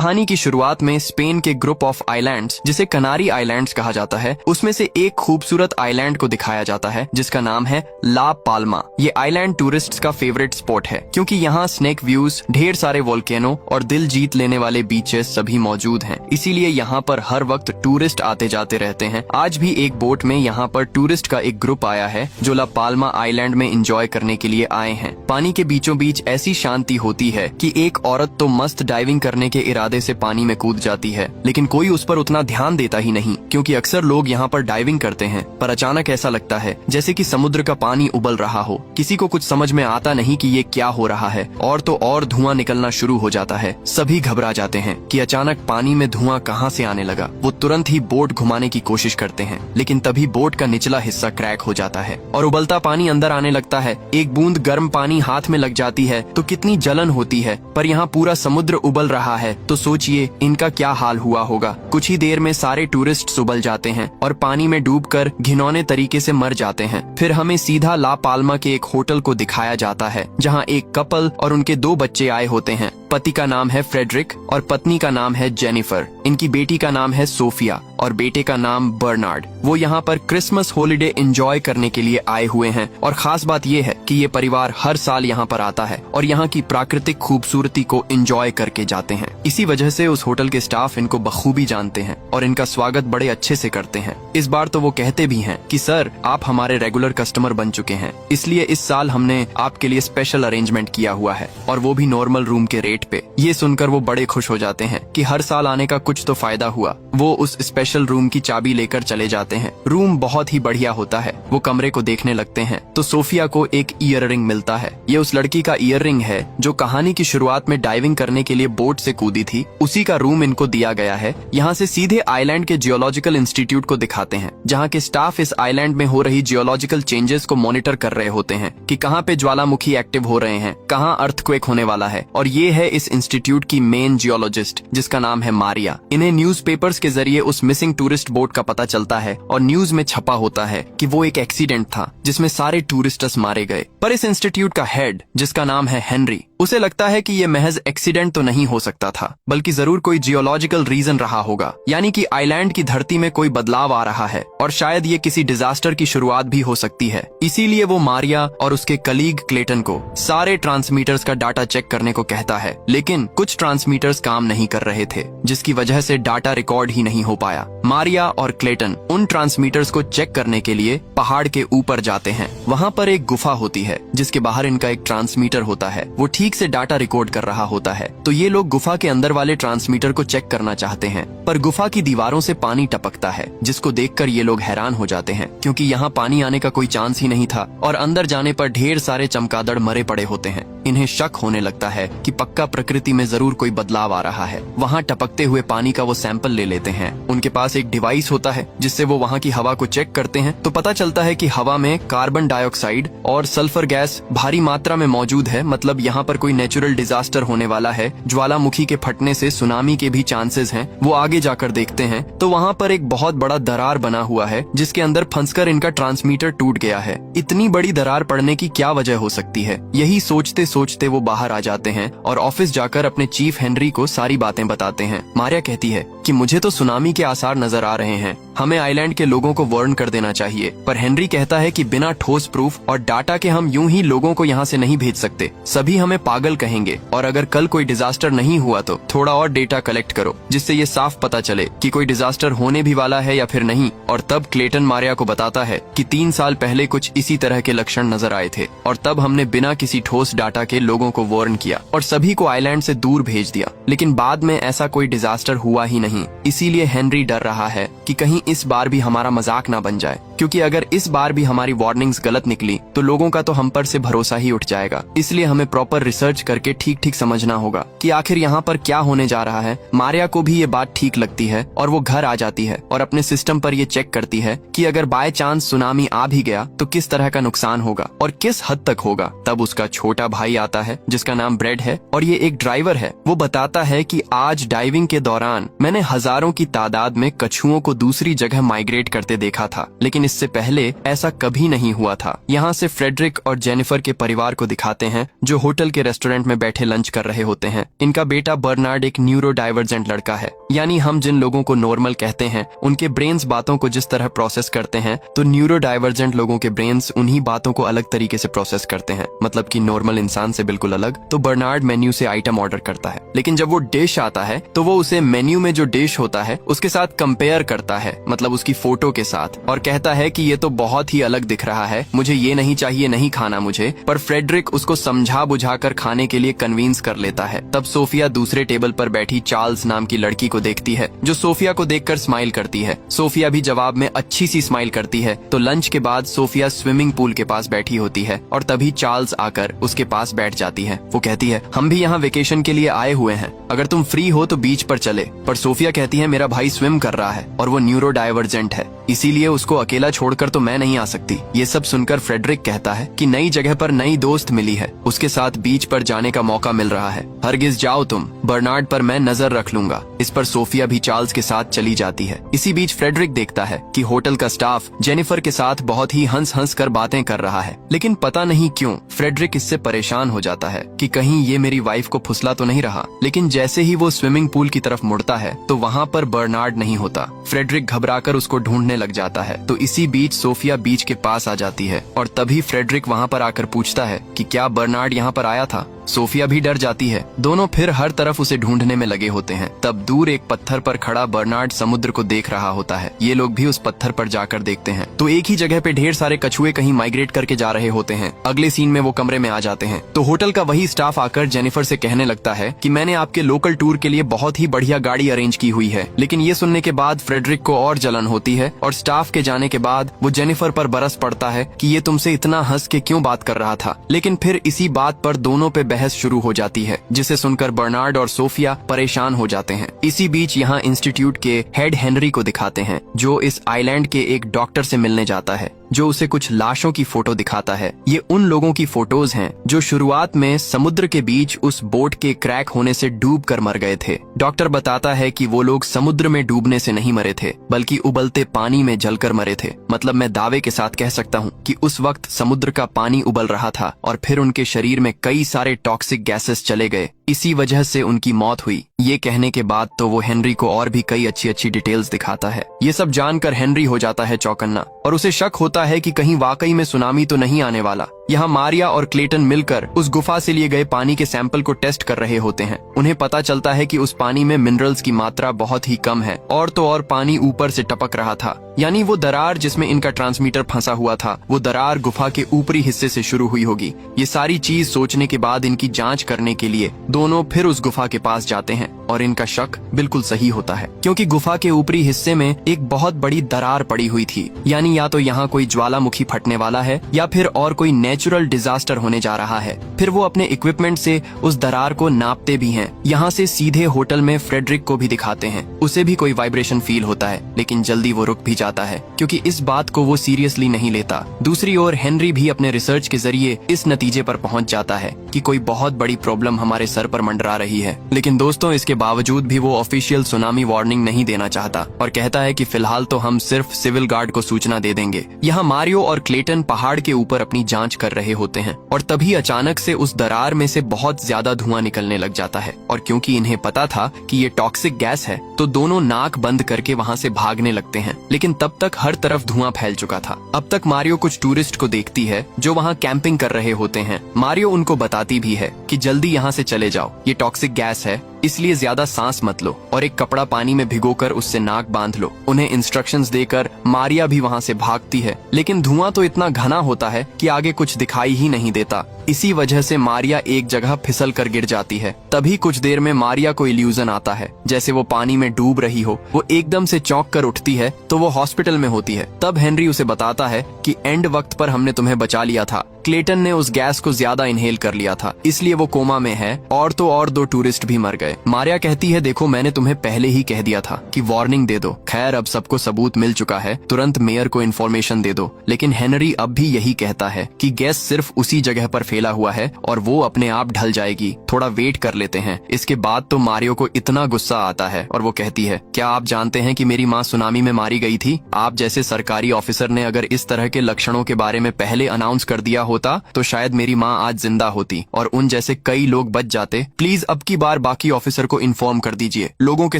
कहानी की शुरुआत में स्पेन के ग्रुप ऑफ आइलैंड्स, जिसे कनारी आइलैंड्स कहा जाता है, उसमें से एक खूबसूरत आइलैंड को दिखाया जाता है जिसका नाम है ला पाल्मा। ये आइलैंड टूरिस्ट्स का फेवरेट स्पॉट है क्योंकि यहाँ स्नेक व्यूज, ढेर सारे वोल्केनो और दिल जीत लेने वाले बीचेस सभी मौजूद हैं। इसीलिए यहाँ पर हर वक्त टूरिस्ट आते जाते रहते हैं। आज भी एक बोट में यहाँ पर टूरिस्ट का एक ग्रुप आया है जो ला पाल्मा आइलैंड में एंजॉय करने के लिए आए हैं। पानी के बीचों बीच ऐसी शांति होती है कि एक औरत तो मस्त डाइविंग करने के इरादे से पानी में कूद जाती है, लेकिन कोई उस पर उतना ध्यान देता ही नहीं क्योंकि अक्सर लोग यहाँ पर डाइविंग करते हैं। पर अचानक ऐसा लगता है जैसे कि समुद्र का पानी उबल रहा हो। किसी को कुछ समझ में आता नहीं कि ये क्या हो रहा है, और तो और धुआं निकलना शुरू हो जाता है। सभी घबरा जाते हैं कि अचानक पानी में धुआं कहाँ से आने लगा। वो तुरंत ही बोट घुमाने की कोशिश करते हैं, लेकिन तभी बोट का निचला हिस्सा क्रैक हो जाता है और उबलता पानी अंदर आने लगता है। एक बूंद गर्म पानी हाथ में लग जाती है तो कितनी जलन होती है, पर यहाँ पूरा समुद्र उबल रहा है तो सोचिए इनका क्या हाल हुआ होगा। कुछ ही देर में सारे टूरिस्ट उबल जाते हैं और पानी में डूबकर घिनौने तरीके से मर जाते हैं। फिर हमें सीधा ला पाल्मा के एक होटल को दिखाया जाता है जहाँ एक कपल और उनके 2 बच्चे आए होते हैं। पति का नाम है फ्रेडरिक और पत्नी का नाम है जेनिफर। इनकी बेटी का नाम है सोफिया और बेटे का नाम बर्नार्ड। वो यहाँ पर क्रिसमस हॉलिडे एंजॉय करने के लिए आए हुए हैं और खास बात ये है कि ये परिवार हर साल यहाँ पर आता है और यहाँ की प्राकृतिक खूबसूरती को एंजॉय करके जाते हैं। इसी वजह से उस होटल के स्टाफ इनको बखूबी जानते हैं और इनका स्वागत बड़े अच्छे से करते हैं। इस बार तो वो कहते भी हैं कि सर आप हमारे रेगुलर कस्टमर बन चुके हैं, इसलिए इस साल हमने आपके लिए स्पेशल अरेंजमेंट किया हुआ है और वो भी नॉर्मल रूम के रेट पे। ये सुनकर वो बड़े खुश हो जाते हैं कि हर साल आने का कुछ तो फायदा हुआ। वो उस स्पेशल रूम की चाबी लेकर चले जाते हैं। रूम बहुत ही बढ़िया होता है। वो कमरे को देखने लगते हैं तो सोफिया को एक ईयर रिंग मिलता है। ये उस लड़की का ईयर रिंग है जो कहानी की शुरुआत में डाइविंग करने के लिए बोट से कूदी थी। उसी का रूम इनको दिया गया है। यहाँ से सीधे आइलैंड के जियोलॉजिकल इंस्टीट्यूट को दिखाते हैं जहाँ के स्टाफ इस आइलैंड में हो रही जियोलॉजिकल चेंजेस को मॉनिटर कर रहे होते हैं कि कहाँ पे ज्वालामुखी एक्टिव हो रहे हैं, कहाँ अर्थक्वेक होने वाला है। और ये है इस इंस्टीट्यूट की मेन जियोलॉजिस्ट जिसका नाम है मारिया। इन्हें न्यूज़पेपर्स के जरिए उस मिसिंग टूरिस्ट बोट का पता चलता है और न्यूज में छपा होता है कि वो एक एक्सीडेंट था जिसमें सारे टूरिस्टर्स मारे गए। पर इस इंस्टीट्यूट का हेड जिसका नाम है हेनरी, उसे लगता है कि ये महज एक्सीडेंट तो नहीं हो सकता था, बल्कि जरूर कोई जियोलॉजिकल रीजन रहा होगा, यानी कि आइलैंड की धरती में कोई बदलाव आ रहा है और शायद ये किसी डिजास्टर की शुरुआत भी हो सकती है। इसीलिए वो मारिया और उसके कलीग क्लेटन को सारे ट्रांसमीटर्स का डाटा चेक करने को कहता है, लेकिन कुछ ट्रांसमीटर्स काम नहीं कर रहे थे जिसकी वजह से डाटा रिकॉर्ड ही नहीं हो पाया। मारिया और क्लेटन उन ट्रांसमीटर्स को चेक करने के लिए पहाड़ के ऊपर जाते हैं। वहाँ पर एक गुफा होती है जिसके बाहर इनका एक ट्रांसमीटर होता है। वो ठीक से डाटा रिकॉर्ड कर रहा होता है। तो ये लोग गुफा के अंदर वाले ट्रांसमीटर को चेक करना चाहते हैं, पर गुफा की दीवारों से पानी टपकता है जिसको देखकर ये लोग हैरान हो जाते हैं क्योंकि यहाँ पानी आने का कोई चांस ही नहीं था और अंदर जाने पर ढेर सारे चमगादड़ मरे पड़े होते हैं। इन्हें शक होने लगता है कि पक्का प्रकृति में जरूर कोई बदलाव आ रहा है। वहाँ टपकते हुए पानी का वो सैंपल ले लेते हैं। उनके पास एक डिवाइस होता है जिससे वो वहाँ की हवा को चेक करते हैं तो पता चलता है कि हवा में कार्बन डाइऑक्साइड और सल्फर गैस भारी मात्रा में मौजूद है। मतलब यहाँ पर कोई नेचुरल डिजास्टर होने वाला है। ज्वालामुखी के फटने से सुनामी के भी चांसेस हैं। वो आगे जाकर देखते हैं तो वहाँ पर एक बहुत बड़ा दरार बना हुआ है जिसके अंदर फंसकर इनका ट्रांसमीटर टूट गया है। इतनी बड़ी दरार पड़ने की क्या वजह हो सकती है? यही सोचते सोचते वो बाहर आ जाते हैं और ऑफिस जाकर अपने चीफ हेनरी को सारी बातें बताते हैं। मारिया कहती है कि मुझे तो सुनामी के आसार नजर आ रहे हैं, हमें आइलैंड के लोगों को वार्न कर देना चाहिए। पर हेनरी कहता है कि बिना ठोस प्रूफ और डाटा के हम यूं ही लोगों को यहाँ से नहीं भेज सकते। सभी हमें पागल कहेंगे और अगर कल कोई डिजास्टर नहीं हुआ तो थोड़ा और डेटा कलेक्ट करो जिससे ये साफ पता चले कि कोई डिजास्टर होने भी वाला है या फिर नहीं। और तब क्लेटन मारिया को बताता है कि 3 साल पहले कुछ इसी तरह के लक्षण नजर आए थे और तब हमने बिना किसी ठोस डाटा के लोगों को वार्न किया और सभी को आइलैंड से दूर भेज दिया, लेकिन बाद में ऐसा कोई डिजास्टर हुआ ही नहीं। इसीलिए हेनरी डर रहा है कि कहीं इस बार भी हमारा मजाक ना बन जाए, क्योंकि अगर इस बार भी हमारी वार्निंग्स गलत निकली तो लोगों का तो हम पर से भरोसा ही उठ जाएगा। इसलिए हमें प्रॉपर रिसर्च करके ठीक ठीक समझना होगा कि आखिर यहाँ पर क्या होने जा रहा है। मारिया को भी ये बात ठीक लगती है और वो घर आ जाती है और अपने सिस्टम पर ये चेक करती है कि अगर बाय चांस सुनामी आ भी गया तो किस तरह का नुकसान होगा और किस हद तक होगा। तब उसका छोटा भाई आता है जिसका नाम ब्रेड है और ये एक ड्राइवर है। वो बताता है कि आज डाइविंग के दौरान मैंने हजारों की तादाद में कछुओं को दूसरी जगह माइग्रेट करते देखा था, लेकिन इससे पहले ऐसा कभी नहीं हुआ था। यहाँ से से फ्रेडरिक और जेनिफर के परिवार को दिखाते हैं जो होटल के रेस्टोरेंट में बैठे लंच कर रहे होते हैं। इनका बेटा बर्नार्ड एक न्यूरो डाइवर्जेंट लड़का है, यानी हम जिन लोगों को नॉर्मल कहते हैं उनके ब्रेन्स बातों को जिस तरह प्रोसेस करते हैं, तो न्यूरो डाइवर्जेंट लोगों के ब्रेन्स उन्हीं बातों को अलग तरीके से प्रोसेस करते हैं, मतलब कि नॉर्मल इंसान से बिल्कुल अलग। तो बर्नार्ड मेन्यू से आइटम ऑर्डर करता है, लेकिन जब वो डिश आता है तो वो उसे मेन्यू में जो डिश होता है उसके साथ कंपेयर करता है, मतलब उसकी फोटो के साथ, और कहता है कि ये तो बहुत ही अलग दिख रहा है, मुझे ये नहीं चाहिए, नहीं खाना मुझे। पर फ्रेडरिक उसको समझा बुझाकर खाने के लिए कन्विंस कर लेता है। तब सोफिया दूसरे टेबल पर बैठी चार्ल्स नाम की लड़की को देखती है जो सोफिया को देखकर स्माइल करती है। सोफिया भी जवाब में अच्छी सी स्माइल करती है। तो लंच के बाद सोफिया स्विमिंग पूल के पास बैठी होती है और तभी चार्ल्स आकर उसके पास बैठ जाती है। वो कहती है, हम भी यहाँ वेकेशन के लिए आए हुए हैं, अगर तुम फ्री हो तो बीच पर चले। पर सोफिया कहती है, मेरा भाई स्विम कर रहा है और वो न्यूरो डाइवर्जेंट है, इसीलिए उसको अकेला छोड़कर तो मैं नहीं आ सकती। ये सब सुनकर फ्रेडरिक कहता है कि नई जगह पर नई दोस्त मिली है, उसके साथ बीच पर जाने का मौका मिल रहा है, हरगिज जाओ तुम, बर्नार्ड पर मैं नजर रख लूंगा। इस पर सोफिया भी चार्ल्स के साथ चली जाती है। इसी बीच फ्रेडरिक देखता है कि होटल का स्टाफ जेनिफर के साथ बहुत ही हंस हंस कर बातें कर रहा है, लेकिन पता नहीं क्यों फ्रेडरिक इससे परेशान हो जाता है कि कहीं ये मेरी वाइफ को फुसला तो नहीं रहा। लेकिन जैसे ही वो स्विमिंग पूल की तरफ मुड़ता है तो वहाँ पर बर्नार्ड नहीं होता। फ्रेडरिक घबराकर उसको ढूंढने लग जाता है। तो इसी बीच सोफिया बीच के पास आ जाती है और तभी फ्रेडरिक वहाँ पर आकर पूछता है कि क्या बर्नार्ड यहाँ पर आया था। सोफिया भी डर जाती है। दोनों फिर हर तरफ उसे ढूंढने में लगे होते हैं। तब दूर एक पत्थर पर खड़ा बर्नार्ड समुद्र को देख रहा होता है। ये लोग भी उस पत्थर पर जाकर देखते हैं तो एक ही जगह पे ढेर सारे कछुए कहीं माइग्रेट करके जा रहे होते हैं। अगले सीन में वो कमरे में आ जाते हैं तो होटल का वही स्टाफ आकर जेनिफर से कहने लगता है कि मैंने आपके लोकल टूर के लिए बहुत ही बढ़िया गाड़ी अरेंज की हुई है। लेकिन ये सुनने के बाद फ्रेडरिक को और जलन होती है और स्टाफ के जाने के बाद वो जेनिफर पर बरस पड़ता है कि ये तुमसे इतना हंस के क्यों बात कर रहा था। लेकिन फिर इसी बात पर दोनों पे बहस शुरू हो जाती है, जिसे सुनकर बर्नार्ड और सोफिया परेशान हो जाते हैं। इसी बीच यहाँ इंस्टीट्यूट के हेड हेनरी को दिखाते हैं जो इस आइलैंड के एक डॉक्टर से मिलने जाता है, जो उसे कुछ लाशों की फोटो दिखाता है। ये उन लोगों की फोटोज हैं जो शुरुआत में समुद्र के बीच उस बोट के क्रैक होने से डूब कर मर गए थे। डॉक्टर बताता है कि वो लोग समुद्र में डूबने से नहीं मरे थे, बल्कि उबलते पानी में जलकर मरे थे। मतलब मैं दावे के साथ कह सकता हूँ कि उस वक्त समुद्र का पानी उबल रहा था और फिर उनके शरीर में कई सारे टॉक्सिक गैसेस चले गए, इसी वजह से उनकी मौत हुई। ये कहने के बाद तो वो हेनरी को और भी कई अच्छी अच्छी डिटेल्स दिखाता है। ये सब जानकर हेनरी हो जाता है चौकन्ना और उसे शक होता है कि कहीं वाकई में सुनामी तो नहीं आने वाला। यहाँ मारिया और क्लेटन मिलकर उस गुफा से लिए गए पानी के सैंपल को टेस्ट कर रहे होते हैं। उन्हें पता चलता है कि उस पानी में मिनरल्स की मात्रा बहुत ही कम है और तो और पानी ऊपर से टपक रहा था, यानी वो दरार जिसमें इनका ट्रांसमीटर फंसा हुआ था वो दरार गुफा के ऊपरी हिस्से से शुरू हुई होगी। ये सारी चीज सोचने के बाद इनकी जांच करने के लिए दोनों फिर उस गुफा के पास जाते हैं और इनका शक बिल्कुल सही होता है, क्योंकि गुफा के ऊपरी हिस्से में एक बहुत बड़ी दरार पड़ी हुई थी। यानी या तो यहाँ कोई ज्वालामुखी फटने वाला है या फिर और कोई नेचुरल डिजास्टर होने जा रहा है। फिर वो अपने इक्विपमेंट से उस दरार को नापते भी हैं। यहाँ से सीधे होटल में फ्रेडरिक को भी दिखाते हैं। उसे भी कोई वाइब्रेशन फील होता है, लेकिन जल्दी वो रुक भी जाता है क्योंकि इस बात को वो सीरियसली नहीं लेता। दूसरी ओर हेनरी भी अपने रिसर्च के जरिए इस नतीजे पर पहुंच जाता है कि कोई बहुत बड़ी प्रॉब्लम हमारे सर पर मंडरा रही है। लेकिन दोस्तों, इसके बावजूद भी वो ऑफिशियल सुनामी वार्निंग नहीं देना चाहता और कहता है कि फिलहाल तो हम सिर्फ सिविल गार्ड को सूचना दे देंगे। यहाँ मारियो और क्लेटन पहाड़ के ऊपर अपनी जांच कर रहे होते हैं और तभी अचानक से उस दरार में से बहुत ज्यादा धुआं निकलने लग जाता है। और क्योंकि इन्हें पता था कि ये टॉक्सिक गैस है तो दोनों नाक बंद करके वहाँ से भागने लगते हैं। लेकिन तब तक हर तरफ धुआं फैल चुका था। अब तक मारियो कुछ टूरिस्ट को देखती है जो वहाँ कैंपिंग कर रहे होते हैं। मारियो उनको बताती भी है कि जल्दी यहाँ से चले जाओ, ये टॉक्सिक गैस है, इसलिए ज्यादा सांस मत लो और एक कपड़ा पानी में भिगोकर उससे नाक बांध लो। उन्हें इंस्ट्रक्शंस देकर मारिया भी वहाँ से भागती है, लेकिन धुआं तो इतना घना होता है कि आगे कुछ दिखाई ही नहीं देता। इसी वजह से मारिया एक जगह फिसल कर गिर जाती है। तभी कुछ देर में मारिया को इल्यूजन आता है जैसे वो पानी में डूब रही हो। वो एकदम से चौंक कर उठती है तो वो हॉस्पिटल में होती है। तब हेनरी उसे बताता है कि एंड वक्त पर हमने तुम्हें बचा लिया था, क्लेटन ने उस गैस को ज्यादा इनहेल कर लिया था, इसलिए वो कोमा में है और तो और 2 टूरिस्ट भी मर गए। मारिया कहती है, देखो मैंने तुम्हें पहले ही कह दिया था कि वार्निंग दे दो। खैर अब सबको सबूत मिल चुका है, तुरंत मेयर को इन्फॉर्मेशन दे दो। लेकिन हेनरी अब भी यही कहता है कि गैस सिर्फ उसी जगह पर फैला हुआ है और वो अपने आप ढल जाएगी, थोड़ा वेट कर लेते हैं। इसके बाद तो मारियो को इतना गुस्सा आता है और वो कहती है, क्या आप जानते हैं कि मेरी माँ सुनामी में मारी गई थी? आप जैसे सरकारी ऑफिसर ने अगर इस तरह के लक्षणों के बारे में पहले अनाउंस कर दिया होता तो शायद मेरी माँ आज जिंदा होती और उन जैसे कई लोग बच जाते। प्लीज अब की बार बाकी ऑफिसर को इन्फॉर्म कर दीजिए, लोगों के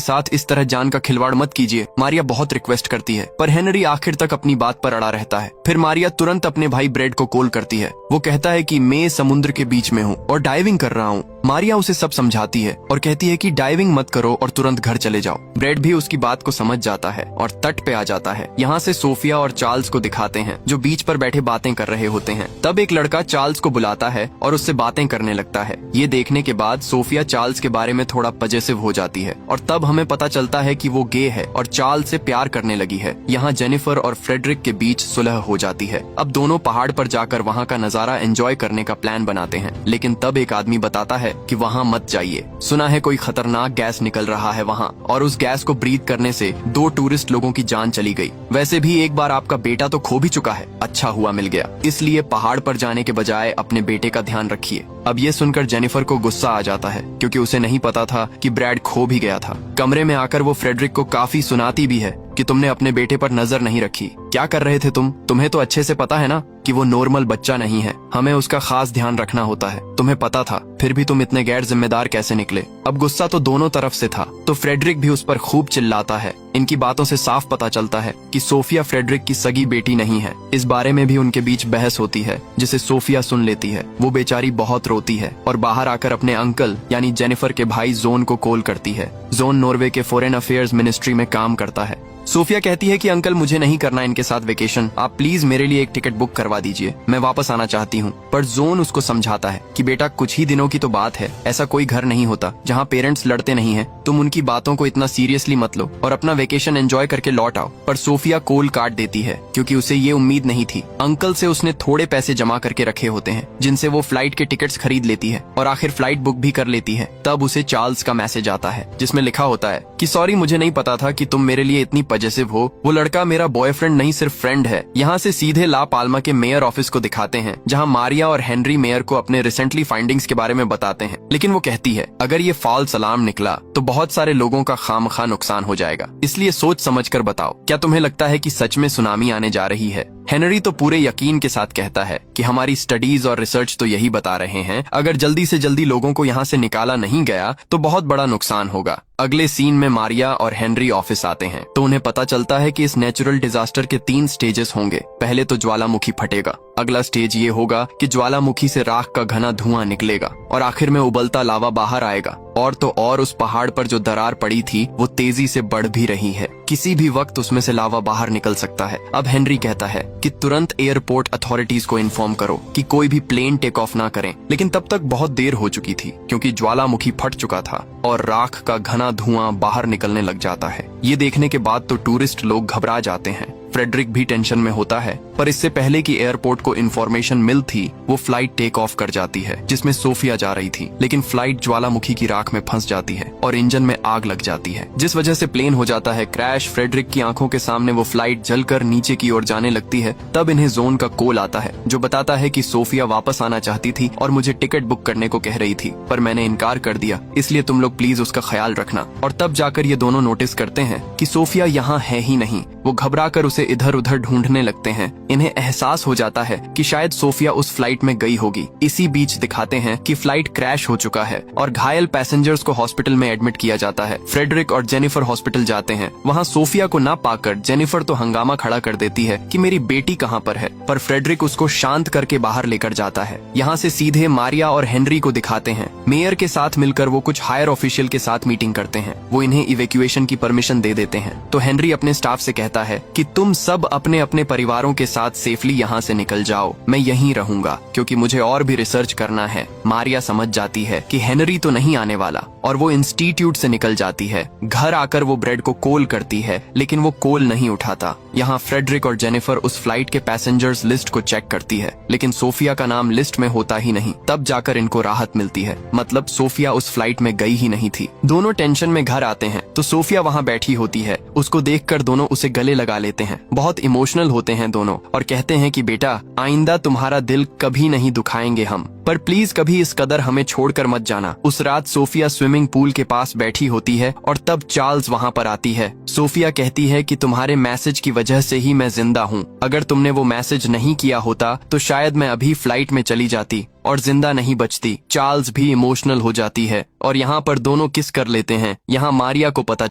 साथ इस तरह जान का खिलवाड़ मत कीजिए। मारिया बहुत रिक्वेस्ट करती है पर हेनरी आखिर तक अपनी बात पर अड़ा रहता है। फिर मारिया तुरंत अपने भाई ब्रेड को कॉल करती है। वो कहता है कि मैं समुद्र के बीच में हूँ और डाइविंग कर रहा हूँ। मारिया उसे सब समझाती है और कहती है कि डाइविंग मत करो और तुरंत घर चले जाओ। ब्रेड भी उसकी बात को समझ जाता है और तट पे आ जाता है। यहाँ से सोफिया और चार्ल्स को दिखाते हैं जो बीच पर बैठे बातें कर रहे होते हैं। तब एक लड़का चार्ल्स को बुलाता है और उससे बातें करने लगता है। ये देखने के बाद सोफिया चार्ल्स के बारे में थोड़ा पजेसिव हो जाती है और तब हमें पता चलता है कि वो गे है और चार्ल्स से प्यार करने लगी है। यहाँ जेनिफर और फ्रेडरिक के बीच सुलह हो जाती है। अब दोनों पहाड़ पर जाकर वहाँ का नजारा एंजॉय करने का प्लान बनाते हैं, लेकिन तब एक आदमी बताता है कि वहाँ मत जाइए, सुना है कोई खतरनाक गैस निकल रहा है वहाँ और उस गैस को ब्रीथ करने से 2 टूरिस्ट लोगों की जान चली गई। वैसे भी एक बार आपका बेटा तो खो भी चुका है, अच्छा हुआ मिल गया, इसलिए पहाड़ पर जाने के बजाय अपने बेटे का ध्यान रखिए। अब ये सुनकर जेनिफर को गुस्सा आ जाता है क्योंकि उसे नहीं पता था कि ब्रैड खो भी गया था। कमरे में आकर वो फ्रेडरिक को काफी सुनाती भी है कि तुमने अपने बेटे पर नजर नहीं रखी, क्या कर रहे थे तुम? तुम्हें तो अच्छे से पता है ना कि वो नॉर्मल बच्चा नहीं है, हमें उसका खास ध्यान रखना होता है। तुम्हें पता था, फिर भी तुम इतने गैर जिम्मेदार कैसे निकले? अब गुस्सा तो दोनों तरफ से था, तो फ्रेडरिक भी उस पर खूब चिल्लाता है। इनकी बातों से साफ पता चलता है कि सोफिया फ्रेडरिक की सगी बेटी नहीं है। इस बारे में भी उनके बीच बहस होती है जिसे सोफिया सुन लेती है। वो बेचारी बहुत रोती है और बाहर आकर अपने अंकल यानी जेनिफर के भाई जोन को कॉल करती है। जोन नॉर्वे के फॉरेन अफेयर्स मिनिस्ट्री में काम करता है। सोफिया कहती है कि अंकल मुझे नहीं करना इनके साथ वेकेशन, आप प्लीज मेरे लिए एक टिकट बुक करवा दीजिए, मैं वापस आना चाहती हूँ। पर जोन उसको समझाता है कि बेटा कुछ ही दिनों की तो बात है, ऐसा कोई घर नहीं होता जहाँ पेरेंट्स लड़ते नहीं हैं, तुम उनकी बातों को इतना सीरियसली मत लो और अपना वेकेशन एंजॉय करके लौट आओ। पर सोफिया कॉल काट देती है क्योंकि उसे ये उम्मीद नहीं थी। अंकल से उसने थोड़े पैसे जमा करके रखे होते हैं जिनसे वो फ्लाइट के टिकट्स खरीद लेती है और आखिर फ्लाइट बुक भी कर लेती है। तब उसे चार्ल्स का मैसेज आता है जिसमें लिखा होता है कि सॉरी, मुझे नहीं पता था कि तुम मेरे लिए इतनी पजेसिव हो, वो लड़का मेरा बॉयफ्रेंड नहीं सिर्फ फ्रेंड है। यहाँ से सीधे ला पाल्मा के मेयर ऑफिस को दिखाते हैं जहाँ मारिया और हेनरी मेयर को अपने रिसेंटली फाइंडिंग्स के बारे में बताते हैं। लेकिन वो कहती है अगर ये फॉल्स अलार्म निकला तो बहुत सारे लोगों का खामखा नुकसान हो जाएगा, इसलिए सोच समझ कर बताओ, क्या तुम्हें लगता है कि सच में सुनामी आने जा रही है? हेनरी तो पूरे यकीन के साथ कहता है कि हमारी स्टडीज और रिसर्च तो यही बता रहे हैं, अगर जल्दी से जल्दी लोगों को यहाँ से निकाला नहीं गया तो बहुत बड़ा नुकसान होगा। अगले सीन में मारिया और हेनरी ऑफिस आते हैं तो उन्हें पता चलता है कि इस नेचुरल डिजास्टर के 3 स्टेजेस होंगे। पहले तो ज्वालामुखी फटेगा, अगला स्टेज ये होगा कि ज्वालामुखी से राख का घना धुआं निकलेगा और आखिर में उबलता लावा बाहर आएगा। और तो और उस पहाड़ पर जो दरार पड़ी थी वो तेजी से बढ़ भी रही है, किसी भी वक्त उसमें से लावा बाहर निकल सकता है। अब हेनरी कहता है कि तुरंत एयरपोर्ट अथॉरिटीज को इन्फॉर्म करो कि कोई भी प्लेन टेक ऑफ ना करें। लेकिन तब तक बहुत देर हो चुकी थी क्योंकि ज्वालामुखी फट चुका था और राख का घना धुआं बाहर निकलने लग जाता है। ये देखने के बाद तो टूरिस्ट लोग घबरा जाते हैं। फ्रेडरिक भी टेंशन में होता है, पर इससे पहले कि एयरपोर्ट को इन्फॉर्मेशन मिल थी वो फ्लाइट टेक ऑफ कर जाती है जिसमें सोफिया जा रही थी। लेकिन फ्लाइट ज्वालामुखी की राख में फंस जाती है और इंजन में आग लग जाती है जिस वजह से प्लेन हो जाता है क्रैश। फ्रेडरिक की आंखों के सामने वो फ्लाइट जलकर नीचे की ओर जाने लगती है। तब इन्हें जोन का कॉल आता है जो बताता है कि सोफिया वापस आना चाहती थी और मुझे टिकट बुक करने को कह रही थी, पर मैंने इनकार कर दिया, इसलिए तुम लोग प्लीज उसका ख्याल रखना। और तब जाकर ये दोनों नोटिस करते हैं कि सोफिया यहाँ है ही नहीं। वो घबरा कर उसे इधर उधर ढूंढने लगते हैं। इन्हें एहसास हो जाता है कि शायद सोफिया उस फ्लाइट में गई होगी। इसी बीच दिखाते हैं कि फ्लाइट क्रैश हो चुका है और घायल पैसेंजर्स को हॉस्पिटल में एडमिट किया जाता है। फ्रेडरिक और जेनिफर हॉस्पिटल जाते हैं। वहाँ सोफिया को ना पाकर जेनिफर तो हंगामा खड़ा कर देती है कि मेरी बेटी कहाँ पर है, पर फ्रेडरिक उसको शांत करके बाहर लेकर जाता है। यहाँ से सीधे मारिया और हेनरी को दिखाते हैं। मेयर के साथ मिलकर वो कुछ हायर ऑफिशियल के साथ मीटिंग करते हैं। वो इन्हें इवैक्यूएशन की परमिशन दे देते हैं। तो हेनरी अपने स्टाफ से कहता है कि तुम सब अपने अपने परिवारों के साथ सेफली यहाँ से निकल जाओ, मैं यहीं रहूंगा क्योंकि मुझे और भी रिसर्च करना है। मारिया समझ जाती है कि हेनरी तो नहीं आने वाला और वो इंस्टीट्यूट से निकल जाती है। घर आकर वो ब्रेड को कॉल करती है लेकिन वो कॉल नहीं उठाता। यहाँ फ्रेडरिक और जेनिफर उस फ्लाइट के पैसेंजर्स लिस्ट को चेक करती है लेकिन सोफिया का नाम लिस्ट में होता ही नहीं। तब जाकर इनको राहत मिलती है, मतलब सोफिया उस फ्लाइट में गई ही नहीं थी। दोनों टेंशन में घर आते हैं तो सोफिया वहाँ बैठी होती है। उसको देखकर दोनों उसे गले लगा लेते हैं बहुत इमोशनल होते हैं दोनों और कहते हैं कि बेटा आइंदा तुम्हारा दिल कभी नहीं दुखाएंगे हम, पर प्लीज कभी इस कदर हमें छोड़कर मत जाना। उस रात सोफिया स्विमिंग पूल के पास बैठी होती है और तब चार्ल्स वहाँ पर आती है। सोफिया कहती है कि तुम्हारे मैसेज की वजह से ही मैं जिंदा हूँ, अगर तुमने वो मैसेज नहीं किया होता तो शायद मैं अभी फ्लाइट में चली जाती और जिंदा नहीं बचती। चार्ल्स भी इमोशनल हो जाती है और यहाँ पर दोनों किस कर लेते हैं। यहाँ मारिया को पता